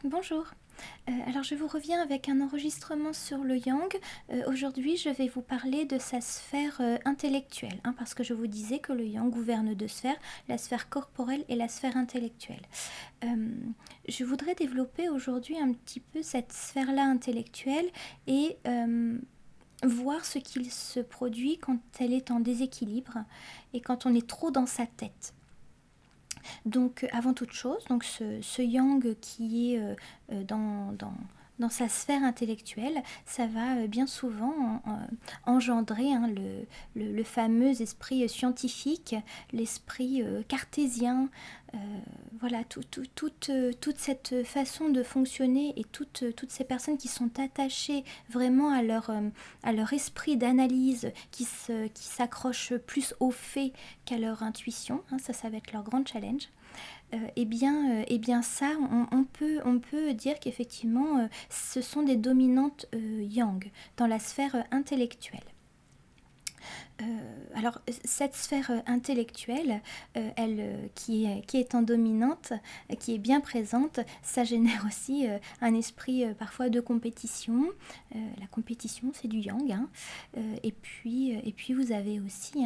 Bonjour. Alors je vous reviens avec un enregistrement sur le yang. Aujourd'hui je vais vous parler de sa sphère intellectuelle, parce que je vous disais que le yang gouverne deux sphères, la sphère corporelle et la sphère intellectuelle. Je voudrais développer aujourd'hui un petit peu cette sphère-là intellectuelle et voir ce qu'il se produit quand elle est en déséquilibre et quand on est trop dans sa tête. Donc avant toute chose, ce yang qui est dans sa sphère intellectuelle, ça va bien souvent engendrer le fameux esprit scientifique, l'esprit cartésien, voilà, toute cette façon de fonctionner et toutes ces personnes qui sont attachées vraiment à leur esprit d'analyse, qui s'accrochent plus aux faits qu'à leur intuition, ça va être leur grand challenge. Eh bien ça, on peut dire qu'effectivement, ce sont des dominantes yang dans la sphère intellectuelle. Alors cette sphère intellectuelle, elle qui est en dominante, qui est bien présente, ça génère aussi un esprit parfois de compétition. La compétition, c'est du yang, et puis vous avez aussi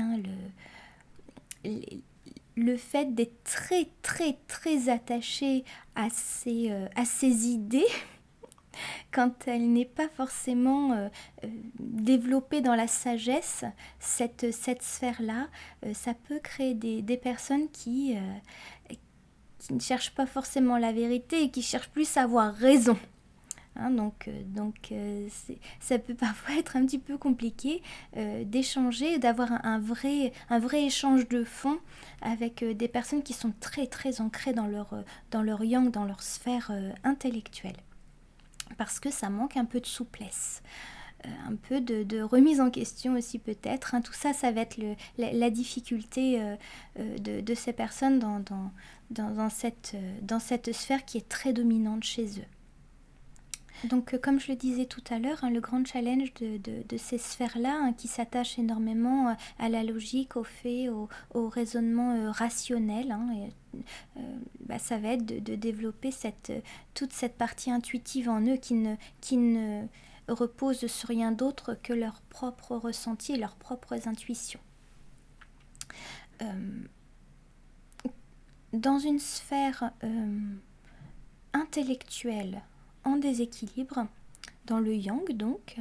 le fait d'être très très très attaché à ses idées quand elle n'est pas forcément développée dans la sagesse, cette sphère-là, ça peut créer des personnes qui ne cherchent pas forcément la vérité et qui cherchent plus à avoir raison. Ça peut parfois être un petit peu compliqué d'échanger, d'avoir un vrai échange de fond avec des personnes qui sont très très ancrées dans leur yang, dans leur sphère intellectuelle. Parce que ça manque un peu de souplesse. Un peu de remise en question aussi peut-être. Tout ça, ça va être la difficulté de ces personnes dans cette sphère qui est très dominante chez eux. Donc comme je le disais tout à l'heure, le grand challenge de ces sphères-là, qui s'attachent énormément à la logique, aux faits, au raisonnement rationnel, ça va être de développer toute cette partie intuitive en eux qui ne repose sur rien d'autre que leurs propres ressentis et leurs propres intuitions. Dans une sphère intellectuelle en déséquilibre, dans le yang donc,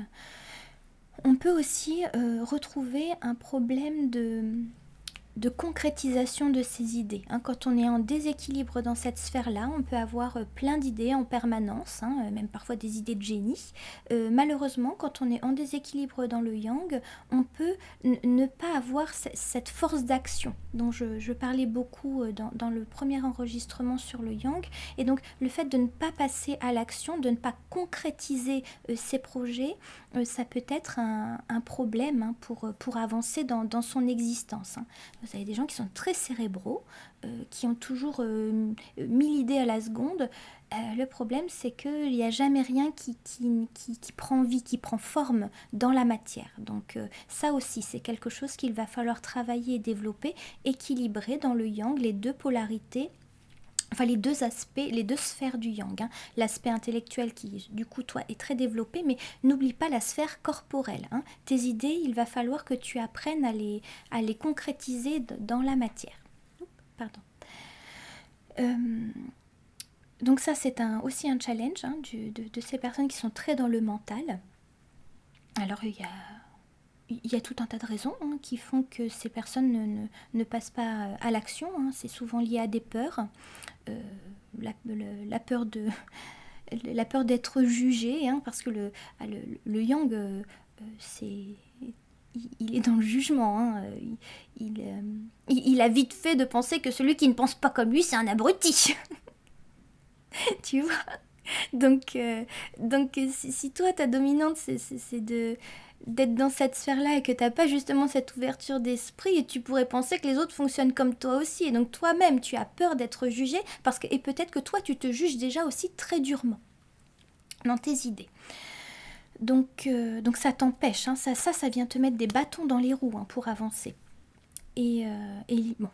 on peut aussi retrouver un problème de concrétisation de ses idées. Quand on est en déséquilibre dans cette sphère-là, on peut avoir plein d'idées en permanence, même parfois des idées de génie. Malheureusement, quand on est en déséquilibre dans le yang, on peut ne pas avoir cette force d'action dont je parlais beaucoup dans le premier enregistrement sur le yang. Et donc, le fait de ne pas passer à l'action, de ne pas concrétiser ses projets, ça peut être un problème pour avancer dans son existence. Vous avez des gens qui sont très cérébraux, qui ont toujours 1000 idées à la seconde. Le problème, c'est qu'il n'y a jamais rien qui prend vie, qui prend forme dans la matière. Donc ça aussi, c'est quelque chose qu'il va falloir travailler et développer, équilibrer dans le yang les deux polarités, enfin les deux aspects, les deux sphères du yang. L'aspect intellectuel qui, du coup, toi, est très développé, mais n'oublie pas la sphère corporelle. Tes idées, il va falloir que tu apprennes à les concrétiser dans la matière. Pardon. Donc ça, c'est aussi un challenge de ces personnes qui sont très dans le mental. Alors, il y a tout un tas de raisons qui font que ces personnes ne passent pas à l'action. C'est souvent lié à des peurs. La peur d'être jugé, parce que le yang, il est dans le jugement. Il a vite fait de penser que celui qui ne pense pas comme lui, c'est un abruti. Tu vois. Donc si toi, ta dominante, c'est d'être dans cette sphère-là et que tu n'as pas justement cette ouverture d'esprit, et tu pourrais penser que les autres fonctionnent comme toi aussi. Et donc toi-même, tu as peur d'être jugé, et peut-être que toi, tu te juges déjà aussi très durement dans tes idées. Donc ça t'empêche, ça vient te mettre des bâtons dans les roues pour avancer. Et bon,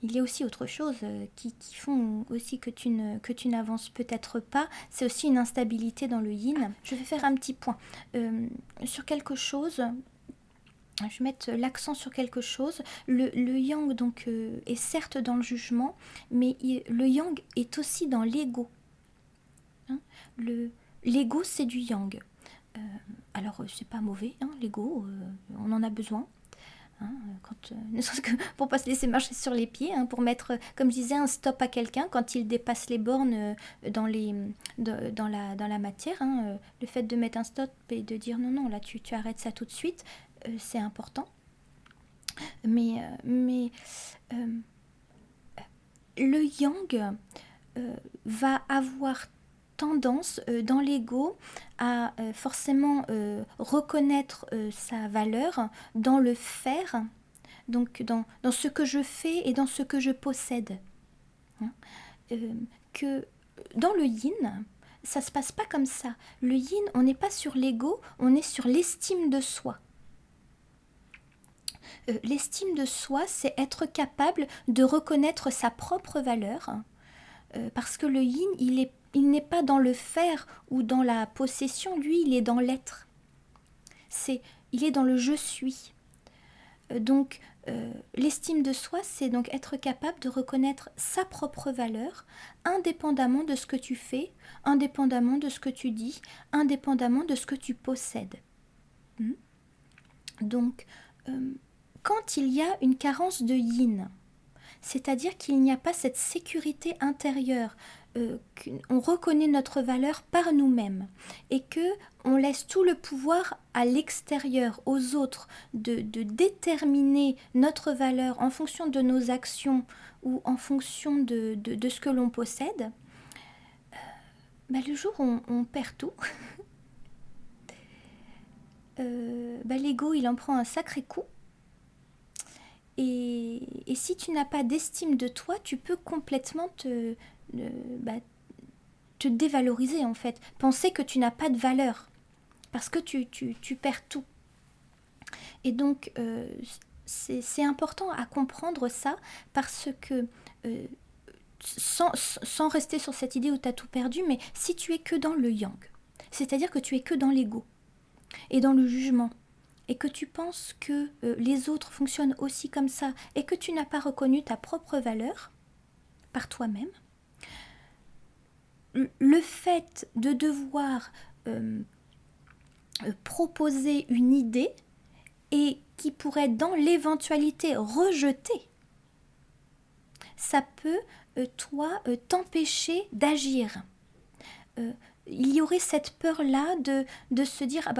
il y a aussi autre chose qui font aussi que tu n'avances peut-être pas. C'est aussi une instabilité dans le yin. Je vais faire un petit point sur quelque chose. Je vais mettre l'accent sur quelque chose. Le yang donc est certes dans le jugement, mais le yang est aussi dans l'ego. Hein, l'ego, c'est du yang. Alors, c'est pas mauvais, hein, l'ego, on en a besoin. Hein, ne serait-ce que pour pas se laisser marcher sur les pieds, hein, pour mettre, comme je disais, un stop à quelqu'un quand il dépasse les bornes dans la matière. Hein, le fait de mettre un stop et de dire non, là tu arrêtes ça tout de suite, c'est important. Mais le yang va avoir tendance dans l'ego à forcément reconnaître sa valeur dans le faire, donc dans ce que je fais et dans ce que je possède. Hein, que dans le yin, ça se passe pas comme ça. Le yin, on n'est pas sur l'ego, on est sur l'estime de soi. L'estime de soi, c'est être capable de reconnaître sa propre valeur, parce que le yin, il n'est pas dans le faire ou dans la possession, lui, il est dans l'être. Il est dans le je suis. Donc, l'estime de soi, c'est donc être capable de reconnaître sa propre valeur, indépendamment de ce que tu fais, indépendamment de ce que tu dis, indépendamment de ce que tu possèdes. Donc, quand il y a une carence de yin, c'est-à-dire qu'il n'y a pas cette sécurité intérieure, qu'on reconnaît notre valeur par nous-mêmes et qu'on laisse tout le pouvoir à l'extérieur, aux autres, de déterminer notre valeur en fonction de nos actions ou en fonction de ce que l'on possède, le jour où on perd tout, l'ego il en prend un sacré coup. Et si tu n'as pas d'estime de toi, tu peux complètement te dévaloriser en fait. Penser que tu n'as pas de valeur parce que tu perds tout. Et donc, c'est important à comprendre ça parce que, sans rester sur cette idée où tu as tout perdu, mais si tu es que dans le yang, c'est-à-dire que tu es que dans l'ego et dans le jugement, et que tu penses que les autres fonctionnent aussi comme ça, et que tu n'as pas reconnu ta propre valeur par toi-même, le fait de devoir proposer une idée et qui pourrait dans l'éventualité rejeter, ça peut, t'empêcher d'agir. Il y aurait cette peur-là de se dire,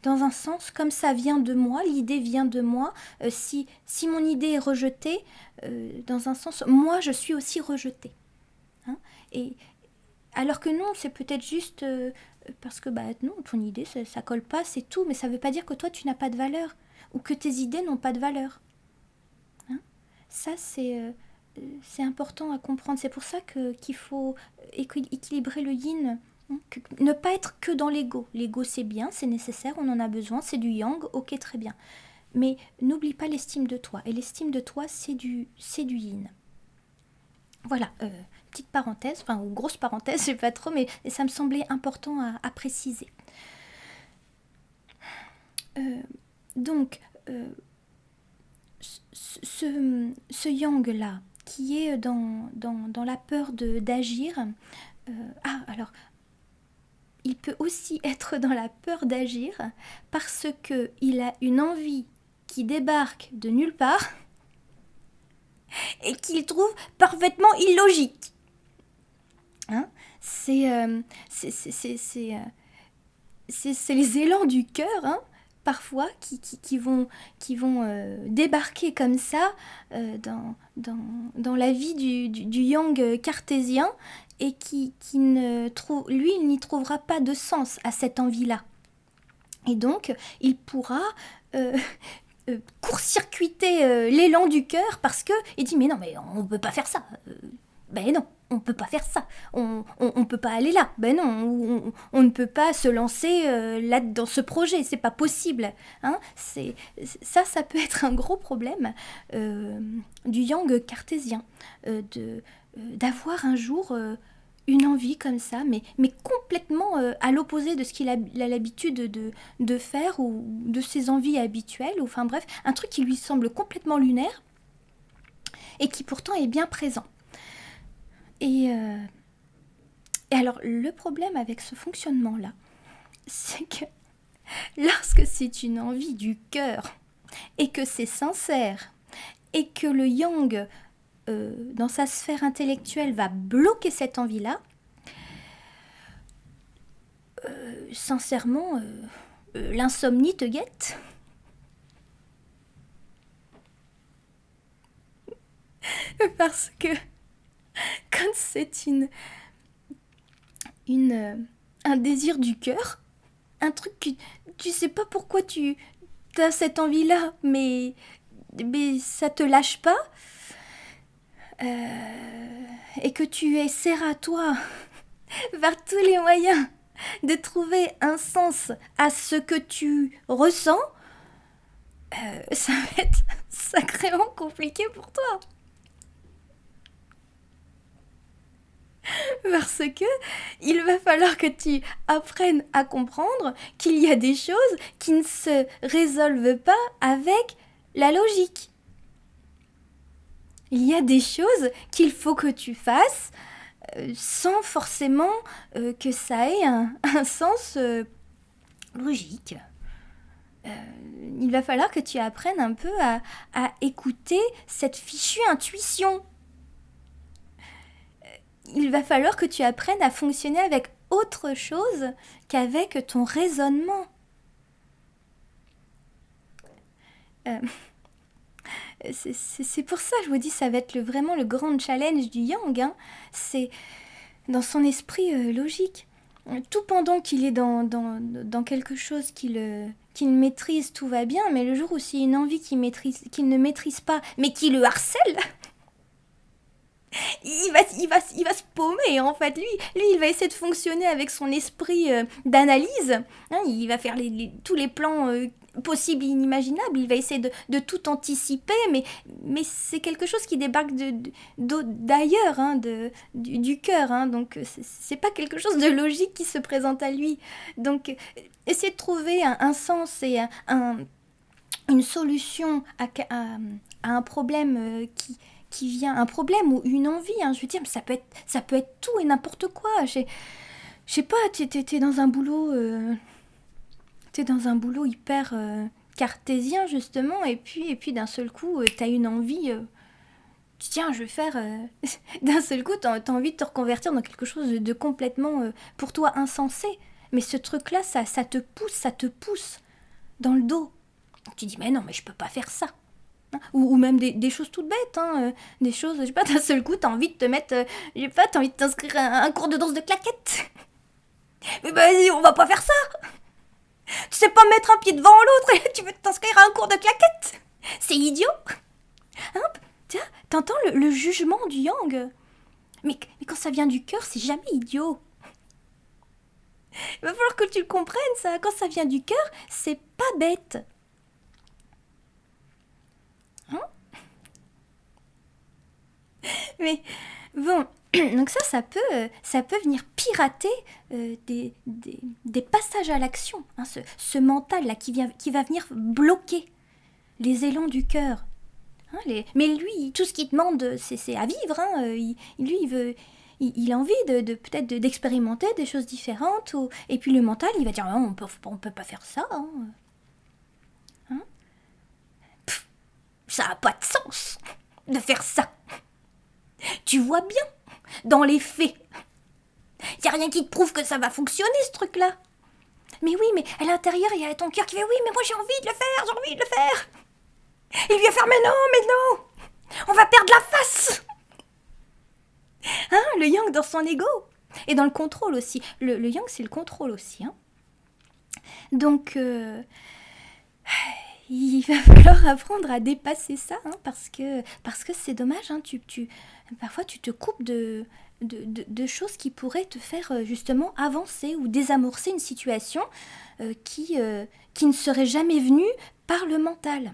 dans un sens, comme ça vient de moi, l'idée vient de moi, si mon idée est rejetée, dans un sens, moi je suis aussi rejetée. Hein, et alors que non, c'est peut-être juste parce que non, ton idée ça colle pas, c'est tout, mais ça veut pas dire que toi tu n'as pas de valeur ou que tes idées n'ont pas de valeur. Hein, ça c'est important à comprendre. C'est pour ça qu'il faut équilibrer le yin. Ne pas être que dans l'ego. L'ego c'est bien, c'est nécessaire, on en a besoin, c'est du yang, ok très bien. Mais n'oublie pas l'estime de toi. Et l'estime de toi c'est du yin. Voilà, petite parenthèse, ou grosse parenthèse, je sais pas trop, mais ça me semblait important à préciser. Donc, ce yang-là, qui est dans la peur d'agir, alors, il peut aussi être dans la peur d'agir parce qu'il a une envie qui débarque de nulle part et qu'il trouve parfaitement illogique. Hein, c'est les élans du cœur, hein, parfois, qui vont débarquer comme ça dans la vie du yang cartésien et lui, il n'y trouvera pas de sens à cette envie-là. Et donc, il pourra court-circuiter l'élan du cœur parce qu'il dit « Mais non, mais on ne peut pas faire ça. » Non, on peut pas faire ça, on peut pas aller là, ben non, on ne peut pas se lancer là dans ce projet, c'est pas possible, hein. Ça peut être un gros problème du yang cartésien, d'avoir un jour une envie comme ça, mais complètement à l'opposé de ce qu'il a l'habitude de faire ou de ses envies habituelles, ou enfin bref, un truc qui lui semble complètement lunaire et qui pourtant est bien présent. Et alors, le problème avec ce fonctionnement-là, c'est que lorsque c'est une envie du cœur, et que c'est sincère, et que le yang, dans sa sphère intellectuelle, va bloquer cette envie-là, sincèrement, l'insomnie te guette. Parce que quand c'est un désir du cœur, un truc que tu sais pas pourquoi tu as cette envie-là, mais ça te lâche pas, et que tu essaies à toi, par tous les moyens, de trouver un sens à ce que tu ressens, ça va être sacrément compliqué pour toi. Parce que il va falloir que tu apprennes à comprendre qu'il y a des choses qui ne se résolvent pas avec la logique. Il y a des choses qu'il faut que tu fasses sans forcément que ça ait un sens logique. Il va falloir que tu apprennes un peu à écouter cette fichue intuition. Il va falloir que tu apprennes à fonctionner avec autre chose qu'avec ton raisonnement. C'est pour ça, je vous dis, ça va être vraiment le grand challenge du yang. Hein. C'est dans son esprit logique. Tout pendant qu'il est dans quelque chose qu'il maîtrise, tout va bien, mais le jour où c'est une envie qu'il ne maîtrise pas, mais qui le harcèle, il va se paumer en fait. Lui, il va essayer de fonctionner avec son esprit d'analyse. Hein, il va faire tous les plans possibles et inimaginables. Il va essayer de tout anticiper, mais c'est quelque chose qui débarque d'ailleurs, hein, du cœur. Hein, donc c'est pas quelque chose de logique qui se présente à lui. Donc essayer de trouver un sens et une solution à un problème qui vient, un problème ou une envie, hein, je veux dire, ça peut être tout et n'importe quoi. Je sais pas, t'es dans un boulot hyper cartésien justement, et puis d'un seul coup t'as une envie, tiens, je vais faire d'un seul coup t'as envie de te reconvertir dans quelque chose de complètement pour toi insensé, mais ce truc là ça te pousse dans le dos. Tu dis mais non, mais je peux pas faire ça. Ou même des choses toutes bêtes, hein, des choses, je sais pas, d'un seul coup, t'as envie de te mettre, je sais pas, t'as envie de t'inscrire à un cours de danse de claquettes. Mais vas-y, on va pas faire ça. Tu sais pas mettre un pied devant l'autre et tu veux t'inscrire à un cours de claquettes. C'est idiot. Hein, tiens, t'entends le jugement du yang. Mais quand ça vient du cœur, c'est jamais idiot. Il va falloir que tu le comprennes, ça. Quand ça vient du cœur, c'est pas bête. Hein? Mais bon, donc ça peut venir pirater des passages à l'action, hein, ce mental là qui va venir bloquer les élans du cœur. Hein, mais lui, tout ce qu'il demande, c'est à vivre. Hein, il a envie peut-être d'expérimenter des choses différentes. Et puis le mental, il va dire oh, on peut pas faire ça. Hein. Hein? Pff, ça a pas de sens de faire ça. Tu vois bien, dans les faits, y a rien qui te prouve que ça va fonctionner ce truc-là. Mais oui, mais à l'intérieur, il y a ton cœur qui fait oui, mais moi j'ai envie de le faire. Il lui va faire mais non, on va perdre la face. Hein, le yang dans son ego et dans le contrôle aussi. Le yang, c'est le contrôle aussi. Hein. Donc, il va falloir apprendre à dépasser ça, hein, parce que c'est dommage, hein, parfois tu te coupes de choses qui pourraient te faire justement avancer ou désamorcer une situation qui ne serait jamais venue par le mental.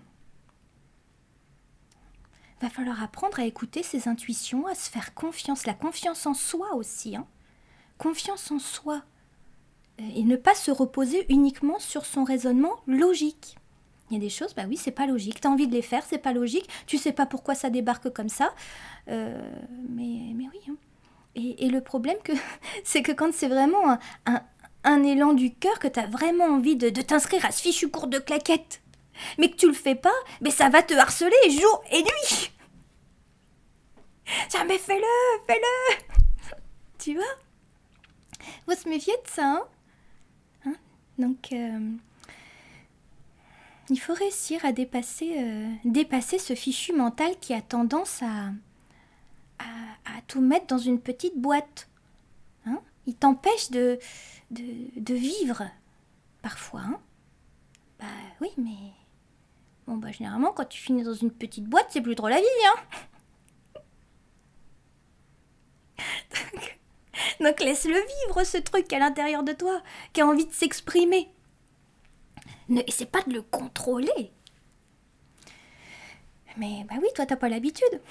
Il va falloir apprendre à écouter ses intuitions, à se faire confiance, la confiance en soi aussi, hein. Confiance en soi, et ne pas se reposer uniquement sur son raisonnement logique. Il y a des choses, bah oui, c'est pas logique. T'as envie de les faire, c'est pas logique. Tu sais pas pourquoi ça débarque comme ça. Mais oui. Hein. Et le problème, c'est que quand c'est vraiment un élan du cœur, que t'as vraiment envie de t'inscrire à ce fichu cours de claquettes, mais que tu le fais pas, mais ça va te harceler jour et nuit. Jamais fais-le. Tu vois ? Faut se méfier de ça, hein. Donc, il faut réussir à dépasser ce fichu mental qui a tendance à tout mettre dans une petite boîte. Hein. Il t'empêche de vivre, parfois. Hein. Bah oui, mais... Bon, bah généralement, quand tu finis dans une petite boîte, c'est plus trop la vie, hein. Donc laisse-le vivre, ce truc à l'intérieur de toi, qui a envie de s'exprimer. Essaie pas de le contrôler. Mais bah oui, toi t'as pas l'habitude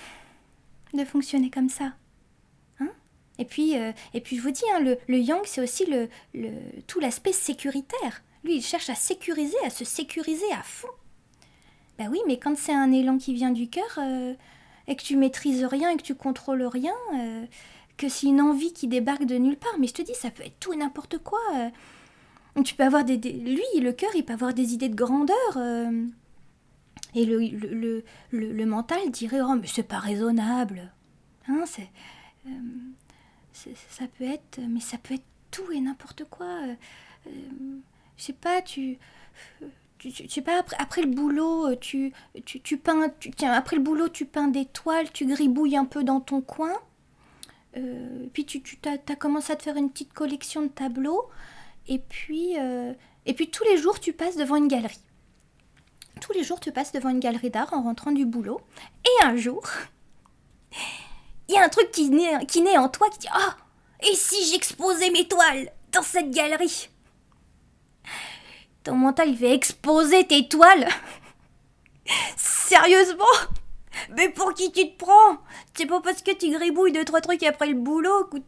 de fonctionner comme ça. Hein. Et puis je vous dis, hein, le yang, c'est aussi tout l'aspect sécuritaire. Lui, il cherche à se sécuriser à fond. Bah oui, mais quand c'est un élan qui vient du cœur, et que tu maîtrises rien, et que tu contrôles rien, que c'est une envie qui débarque de nulle part, mais je te dis, ça peut être tout et n'importe quoi. Tu peux avoir lui, le cœur, il peut avoir des idées de grandeur, et le mental dirait, oh mais c'est pas raisonnable. Hein, ça peut être tout et n'importe quoi. Je sais pas, tu sais pas, après le boulot, tu peins, après le boulot, tu peins des toiles, tu gribouilles un peu dans ton coin. Puis t'as commencé à te faire une petite collection de tableaux. Et puis tous les jours, tu passes devant une galerie. Tous les jours, tu passes devant une galerie d'art en rentrant du boulot. Et un jour, il y a un truc qui naît en toi qui dit « Ah, et si j'exposais mes toiles dans cette galerie ?» Ton mental, il fait exposer tes toiles. Sérieusement? Mais pour qui tu te prends? C'est pas parce que tu gribouilles 2-3 trucs après le boulot, que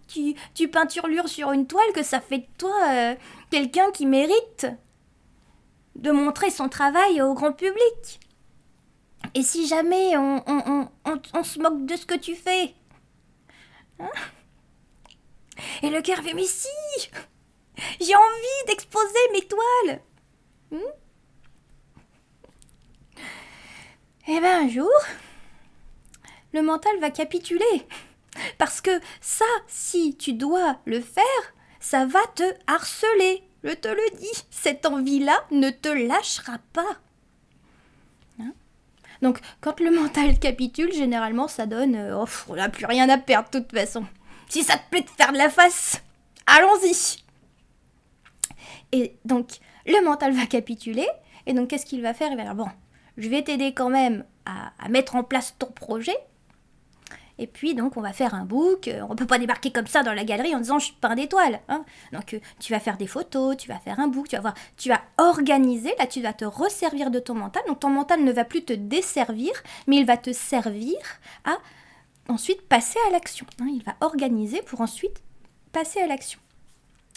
tu peinturlures sur une toile, que ça fait de toi quelqu'un qui mérite de montrer son travail au grand public. Et si jamais on se moque de ce que tu fais, hein? Et le cœur fait, mais si, j'ai envie d'exposer mes toiles. Et ben un jour, le mental va capituler. Parce que ça, si tu dois le faire, ça va te harceler. Je te le dis, cette envie-là ne te lâchera pas. Hein? Donc, quand le mental capitule, généralement, ça donne on n'a plus rien à perdre de toute façon. Si ça te plaît de faire de la face, allons-y. Et donc, le mental va capituler. Et donc, qu'est-ce qu'il va faire? Il va dire, bon, je vais t'aider quand même à mettre en place ton projet. Et puis, donc, on va faire un book. On ne peut pas débarquer comme ça dans la galerie en disant « je peins des toiles hein ». Donc, tu vas faire des photos, tu vas faire un book, tu vas organiser. Là, tu vas te resservir de ton mental. Donc, ton mental ne va plus te desservir, mais il va te servir à ensuite passer à l'action. Hein. Il va organiser pour ensuite passer à l'action.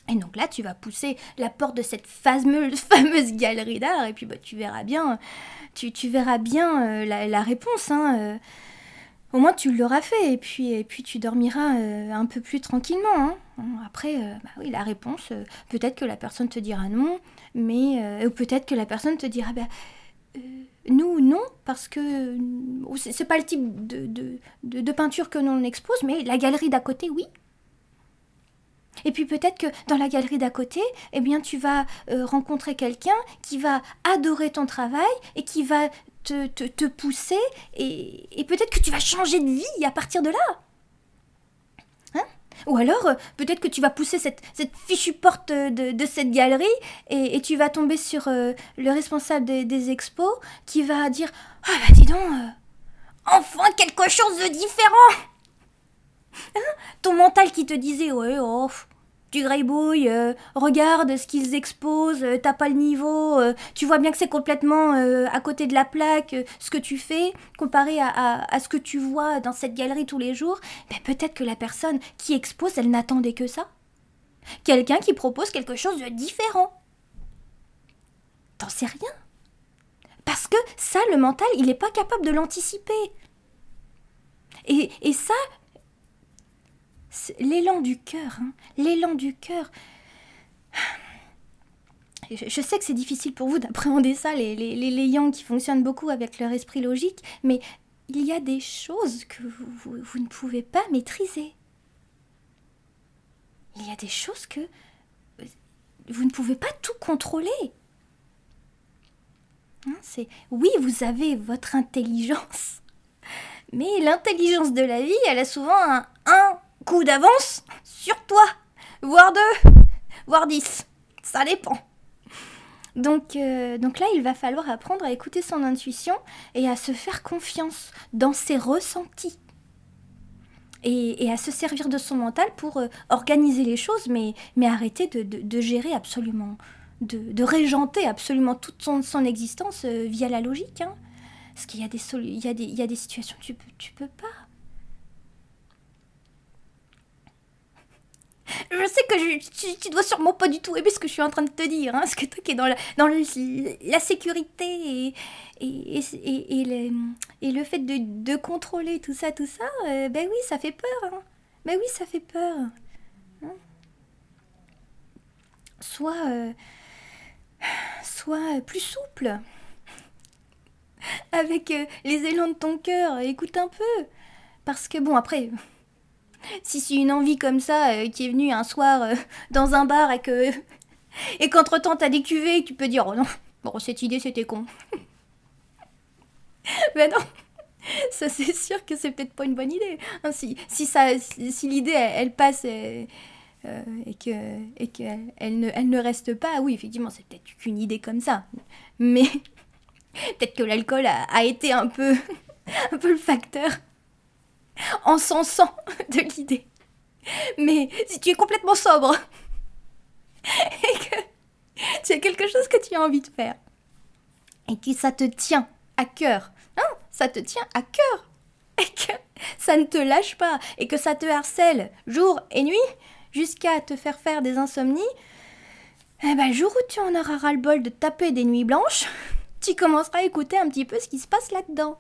Et donc là, tu vas pousser la porte de cette fameuse galerie d'art. Et puis, bah, tu verras bien, la réponse, hein. Au moins, tu l'auras fait, et puis tu dormiras un peu plus tranquillement. Hein. Après, bah oui, la réponse, peut-être que la personne te dira non, mais ou peut-être que la personne te dira nous, non, parce que c'est pas le type de peinture que l'on expose, mais la galerie d'à côté, oui. Et puis peut-être que dans la galerie d'à côté, eh bien, tu vas rencontrer quelqu'un qui va adorer ton travail et qui va te pousser, et peut-être que tu vas changer de vie à partir de là. Hein? Ou alors, peut-être que tu vas pousser cette fichue porte de cette galerie et tu vas tomber sur le responsable des expos qui va dire « Ah bah dis donc, enfin quelque chose de différent !» Ton mental qui te disait « Ouais, oh, tu gribouilles, regarde ce qu'ils exposent, t'as pas le niveau, tu vois bien que c'est complètement à côté de la plaque ce que tu fais, comparé à ce que tu vois dans cette galerie tous les jours. » Ben, peut-être que la personne qui expose, elle n'attendait que ça. Quelqu'un qui propose quelque chose de différent. T'en sais rien. Parce que ça, le mental, il n'est pas capable de l'anticiper. Et ça, l'élan du cœur, l'élan du cœur. Je sais que c'est difficile pour vous d'appréhender ça, les yang qui fonctionnent beaucoup avec leur esprit logique, mais il y a des choses que vous ne pouvez pas maîtriser. Il y a des choses que vous ne pouvez pas tout contrôler. Oui, vous avez votre intelligence, mais l'intelligence de la vie, elle a souvent un coup d'avance sur toi, voire 2, voire 10. Ça dépend. Donc là, il va falloir apprendre à écouter son intuition et à se faire confiance dans ses ressentis. Et à se servir de son mental pour organiser les choses, mais arrêter de gérer absolument, de régenter absolument toute son existence via la logique. Parce qu'il y a des situations où tu peux pas. Je sais que tu dois sûrement pas du tout aimer ce que je suis en train de te dire, parce que toi qui es dans la sécurité et le fait de contrôler tout ça, ben oui, ça fait peur. Ben oui, ça fait peur. Sois plus souple avec les élans de ton cœur, écoute un peu. Parce que bon, après, si c'est une envie comme ça qui est venue un soir dans un bar et qu'entre-temps t'as des cuvées, tu peux dire « Oh non, bon, cette idée c'était con. » Ben non, ça c'est sûr que c'est peut-être pas une bonne idée. Si l'idée elle passe et qu'elle ne reste pas, oui, effectivement, c'est peut-être qu'une idée comme ça. Mais peut-être que l'alcool a été un peu le facteur encensant de l'idée. Mais si tu es complètement sobre et que tu as quelque chose que tu as envie de faire et que ça te tient à cœur, ça te tient à cœur et que ça ne te lâche pas et que ça te harcèle jour et nuit jusqu'à te faire des insomnies, eh ben, le jour où tu en auras ras-le-bol de taper des nuits blanches, tu commenceras à écouter un petit peu ce qui se passe là-dedans.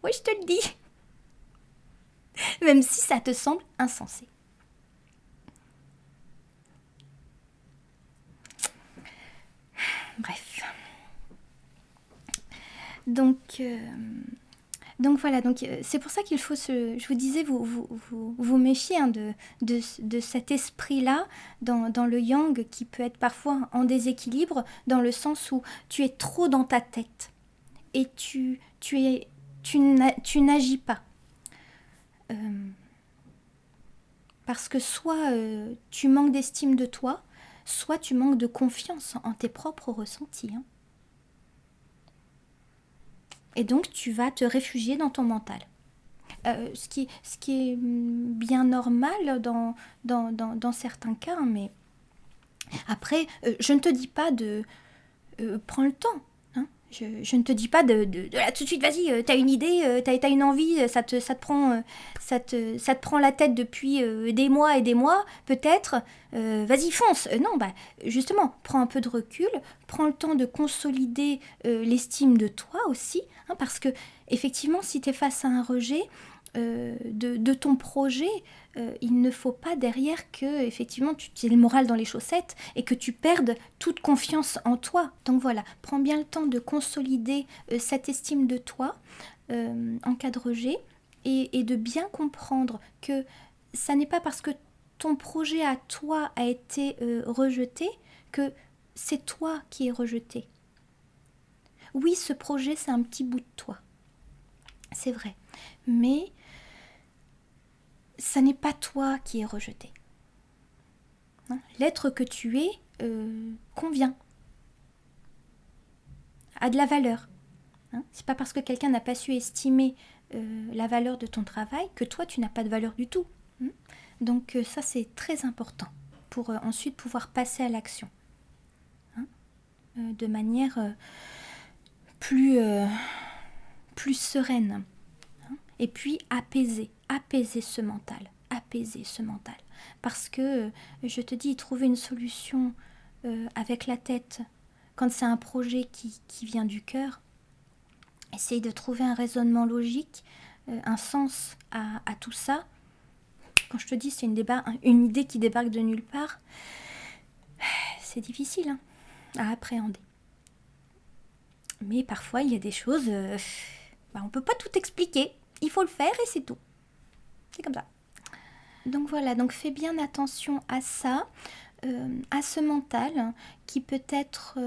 Oui, je te le dis. Même si ça te semble insensé. Bref. Donc voilà, c'est pour ça qu'il faut je vous disais, vous méfier de cet esprit-là dans le yang qui peut être parfois en déséquilibre, dans le sens où tu es trop dans ta tête et tu n'agis pas. Parce que soit tu manques d'estime de toi, soit tu manques de confiance en tes propres ressentis. Et donc tu vas te réfugier dans ton mental. Ce qui est bien normal dans certains cas, mais après, je ne te dis pas de prends le temps. Je ne te dis pas de là tout de suite, vas-y, t'as une idée, t'as une envie, ça te prend la tête depuis des mois et des mois, peut-être, vas-y, fonce. Non, justement, prends un peu de recul, prends le temps de consolider l'estime de toi aussi, parce que, effectivement, si tu es face à un rejet de ton projet, il ne faut pas derrière que, effectivement, tu aies le moral dans les chaussettes et que tu perdes toute confiance en toi. Donc voilà, prends bien le temps de consolider cette estime de toi en cas de rejet et de bien comprendre que ça n'est pas parce que ton projet à toi a été rejeté que c'est toi qui es rejeté. Oui, ce projet, c'est un petit bout de toi. C'est vrai. Mais ça n'est pas toi qui es rejeté. Hein, l'être que tu es convient, a de la valeur. Hein, c'est pas parce que quelqu'un n'a pas su estimer la valeur de ton travail que toi tu n'as pas de valeur du tout. Hein. Donc ça c'est très important pour ensuite pouvoir passer à l'action. Hein, de manière plus sereine. Hein, et puis apaiser ce mental. Parce que, je te dis, trouver une solution avec la tête, quand c'est un projet qui vient du cœur, essaye de trouver un raisonnement logique, un sens à tout ça. Quand je te dis c'est une idée qui débarque de nulle part, c'est difficile hein, à appréhender. Mais parfois il y a des choses, on ne peut pas tout expliquer, il faut le faire et c'est tout. C'est comme ça. Donc voilà, donc fais bien attention à ça, à ce mental qui peut être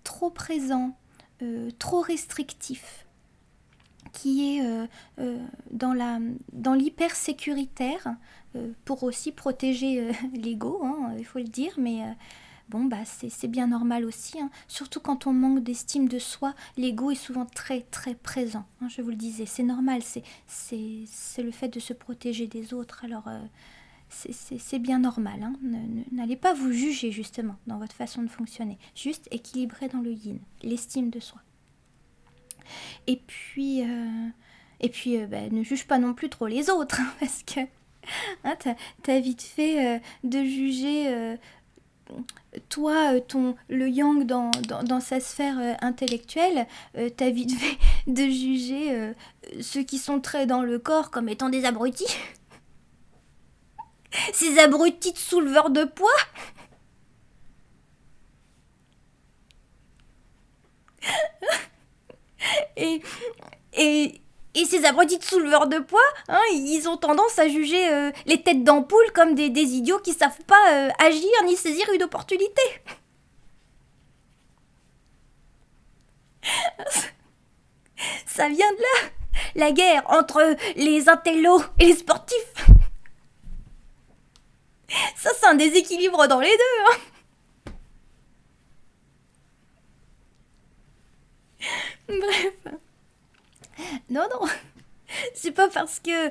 trop présent, trop restrictif, qui est dans l'hyper-sécuritaire, pour aussi protéger l'ego, hein, il faut le dire, mais c'est bien normal aussi, hein. Surtout quand on manque d'estime de soi, l'ego est souvent très très présent, hein, je vous le disais, c'est normal, c'est le fait de se protéger des autres, alors c'est bien normal, hein. N'allez pas vous juger justement dans votre façon de fonctionner, juste équilibré dans le yin, l'estime de soi. Et puis ne juge pas non plus trop les autres, hein, parce que hein, t'as vite fait de juger toi, le yang dans sa sphère intellectuelle, t'as vite fait de juger ceux qui sont très dans le corps comme étant des abrutis. Ces abrutis de souleveurs de poids. Et ces abrutis de souleveurs de poids, hein, ils ont tendance à juger les têtes d'ampoule comme des idiots qui savent pas agir ni saisir une opportunité. Ça vient de là, la guerre entre les intellos et les sportifs. Ça, c'est un déséquilibre dans les deux. Hein. Bref. Non. C'est pas parce que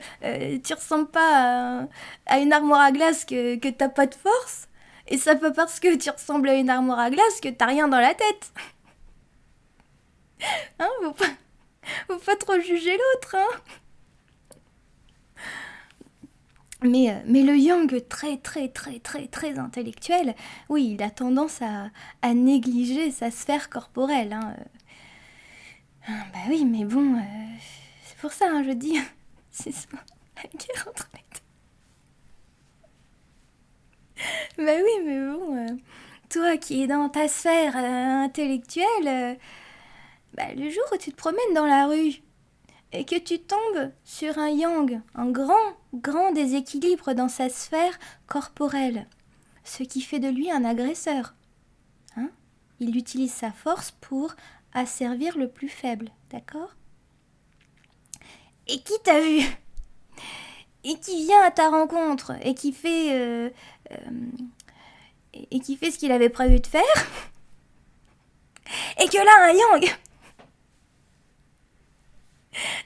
tu ressembles pas à une armoire à glace que t'as pas de force. Et c'est pas parce que tu ressembles à une armoire à glace que t'as rien dans la tête. Hein, faut pas trop juger l'autre, hein. Mais le yang très très très très très intellectuel, oui, il a tendance à négliger sa sphère corporelle, hein. Bah oui, mais bon, c'est pour ça, hein, je dis, c'est ça, la guerre entre les deux. Bah oui, mais bon, toi qui es dans ta sphère intellectuelle, le jour où tu te promènes dans la rue et que tu tombes sur un yang, un grand déséquilibre dans sa sphère corporelle, ce qui fait de lui un agresseur. Hein, il utilise sa force pour asservir le plus faible, d'accord? Et qui t'a vu? Et qui vient à ta rencontre et qui fait ce qu'il avait prévu de faire, et que là un yang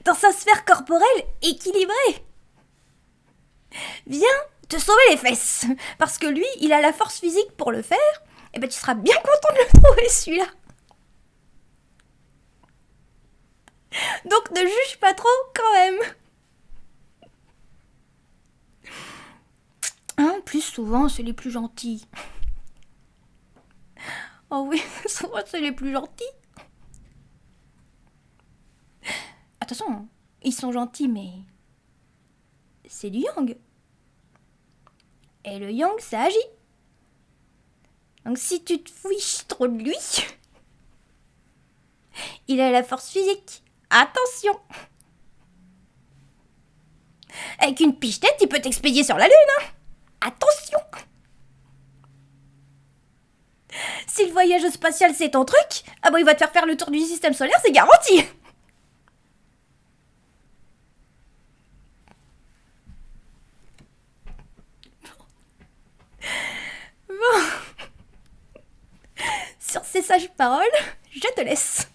dans sa sphère corporelle équilibrée vient te sauver les fesses, parce que lui il a la force physique pour le faire, et tu seras bien content de le trouver celui-là. Donc ne juge pas trop quand même. Hein, plus souvent c'est les plus gentils. Oh oui, souvent c'est les plus gentils. Attention, ils sont gentils, mais c'est du yang. Et le yang, ça agit. Donc si tu te fiches trop de lui, il a la force physique. Attention. Avec une pichenette, il peut t'expédier sur la lune. Hein. Attention. Si le voyage spatial c'est ton truc, il va te faire le tour du système solaire, c'est garanti. ces sages paroles, je te laisse.